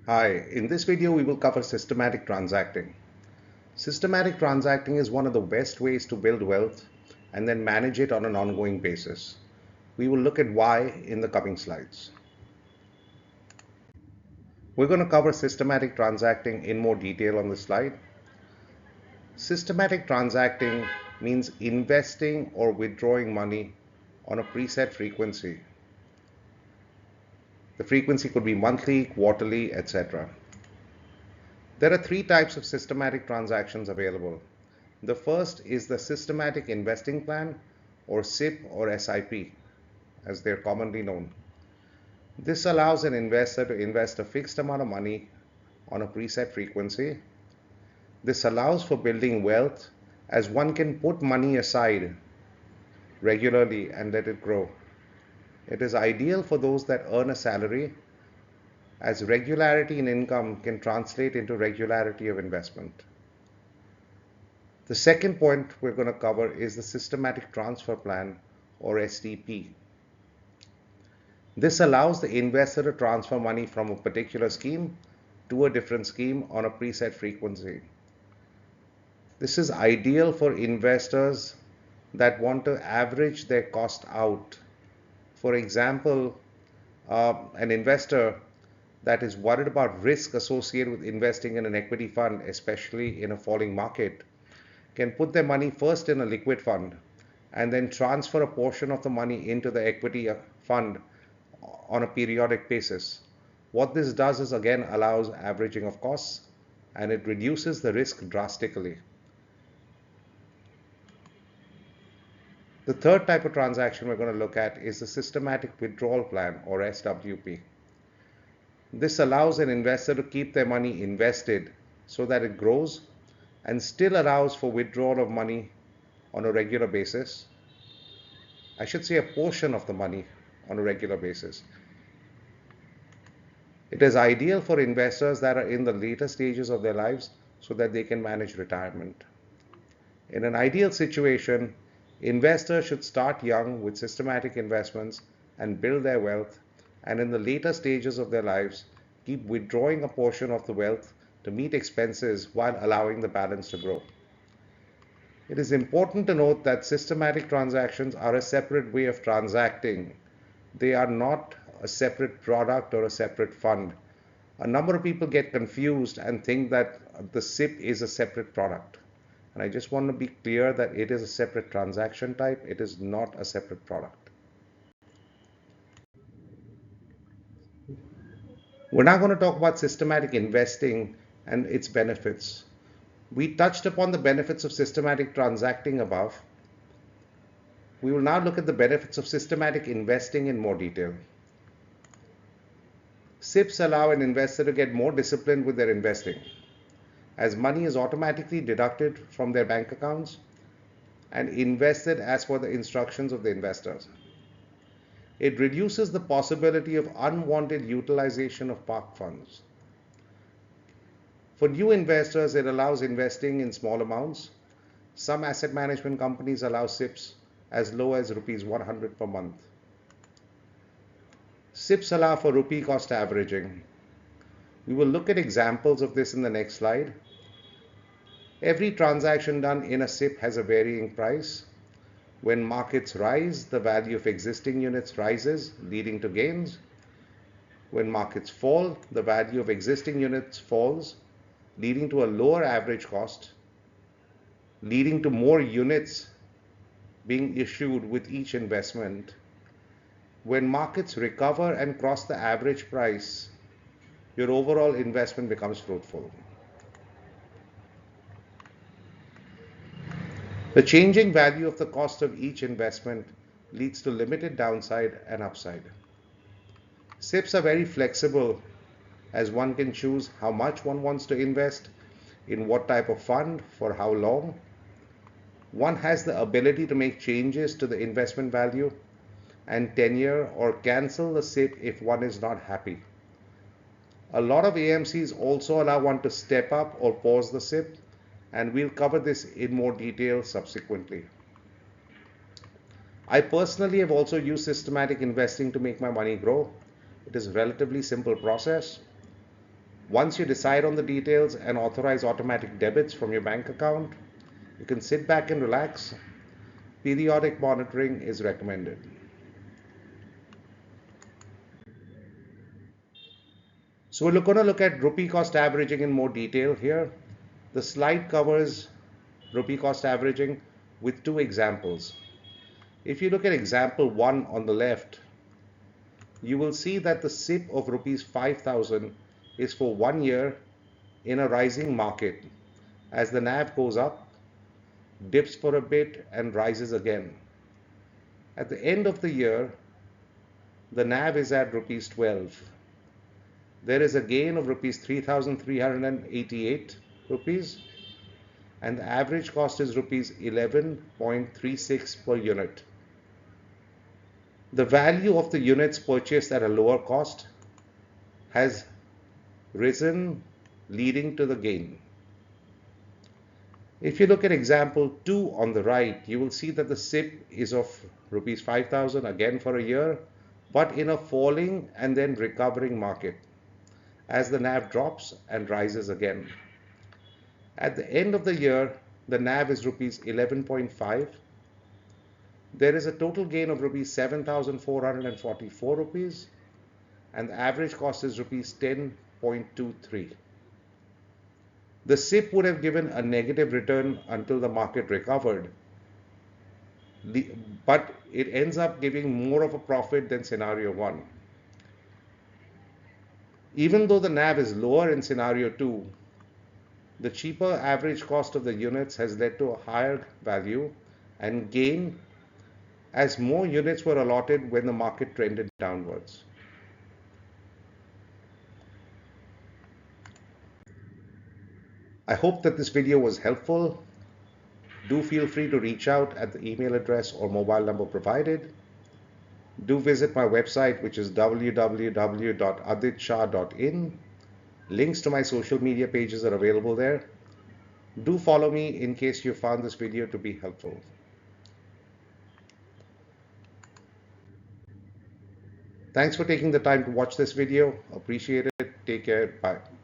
Hi, in this video we will cover systematic transacting. Systematic transacting is one of the best ways to build wealth and then manage it on an ongoing basis. We will look at why in the coming slides. We're going to cover systematic transacting in more detail on this slide. Systematic transacting means investing or withdrawing money on a preset frequency. The frequency could be monthly, quarterly, etc. There are three types of systematic transactions available. The first is the systematic investing plan, or SIP or SIP as they're commonly known. This allows an investor to invest a fixed amount of money on a preset frequency. This allows for building wealth as one can put money aside regularly and let it grow. It is ideal for those that earn a salary, as regularity in income can translate into regularity of investment. The second point we're going to cover is the systematic transfer plan, or STP. This allows the investor to transfer money from a particular scheme to a different scheme on a preset frequency. This is ideal for investors that want to average their cost out. For example, an investor that is worried about risk associated with investing in an equity fund, especially in a falling market, can put their money first in a liquid fund and then transfer a portion of the money into the equity fund on a periodic basis. What this does is again allows averaging of costs and it reduces the risk drastically. The third type of transaction we're going to look at is the systematic withdrawal plan, or SWP. This allows an investor to keep their money invested so that it grows and still allows for withdrawal of money on a regular basis. I should say a portion of the money on a regular basis. It is ideal for investors that are in the later stages of their lives so that they can manage retirement. In an ideal situation, investors should start young with systematic investments and build their wealth, and in the later stages of their lives, keep withdrawing a portion of the wealth to meet expenses while allowing the balance to grow. It is important to note that systematic transactions are a separate way of transacting. They are not a separate product or a separate fund. A number of people get confused and think that the SIP is a separate product. And I just want to be clear that it is a separate transaction type. It is not a separate product. We're now going to talk about systematic investing and its benefits. We touched upon the benefits of systematic transacting above. We will now look at the benefits of systematic investing in more detail. SIPs allow an investor to get more disciplined with their investing, as money is automatically deducted from their bank accounts and invested as per the instructions of the investors. It reduces the possibility of unwanted utilization of parked funds. For new investors, it allows investing in small amounts. Some asset management companies allow SIPs as low as rupees 100 per month. SIPs allow for rupee cost averaging. We will look at examples of this in the next slide. Every transaction done in a SIP has a varying price. When markets rise, the value of existing units rises, leading to gains. When markets fall, the value of existing units falls, leading to a lower average cost, leading to more units being issued with each investment. When markets recover and cross the average price, your overall investment becomes fruitful. The changing value of the cost of each investment leads to limited downside and upside. SIPs are very flexible, as one can choose how much one wants to invest, in what type of fund, for how long. One has the ability to make changes to the investment value and tenure or cancel the SIP if one is not happy. A lot of AMCs also allow one to step up or pause the SIP, and we'll cover this in more detail subsequently. I personally have also used systematic investing to make my money grow. It is a relatively simple process. Once you decide on the details and authorize automatic debits from your bank account, you can sit back and relax. Periodic monitoring is recommended. So we're going to look at rupee cost averaging in more detail here. The slide covers rupee cost averaging with two examples. If you look at example 1 on the left, you will see that the SIP of rupees 5,000 is for 1 year in a rising market as the NAV goes up, dips for a bit and rises again. At the end of the year, the NAV is at rupees 12. There is a gain of rupees 3,388 rupees and the average cost is rupees 11.36 per unit. The value of the units purchased at a lower cost has risen, leading to the gain. If you look at example 2 on the right, you will see that the SIP is of rupees 5,000 again for a year, but in a falling and then recovering market as the NAV drops and rises again. At the end of the year, the NAV is rupees 11.5. There is a total gain of rupees 7,444 rupees and the average cost is rupees 10.23. The SIP would have given a negative return until the market recovered, but it ends up giving more of a profit than scenario 1. Even though the NAV is lower in scenario 2, the cheaper average cost of the units has led to a higher value and gain as more units were allotted when the market trended downwards. I hope that this video was helpful. Do feel free to reach out at the email address or mobile number provided. Do visit my website, which is www.aditshah.in. Links to my social media pages are available there. Do follow me in case you found this video to be helpful. Thanks for taking the time to watch this video. Appreciate it. Take care. Bye.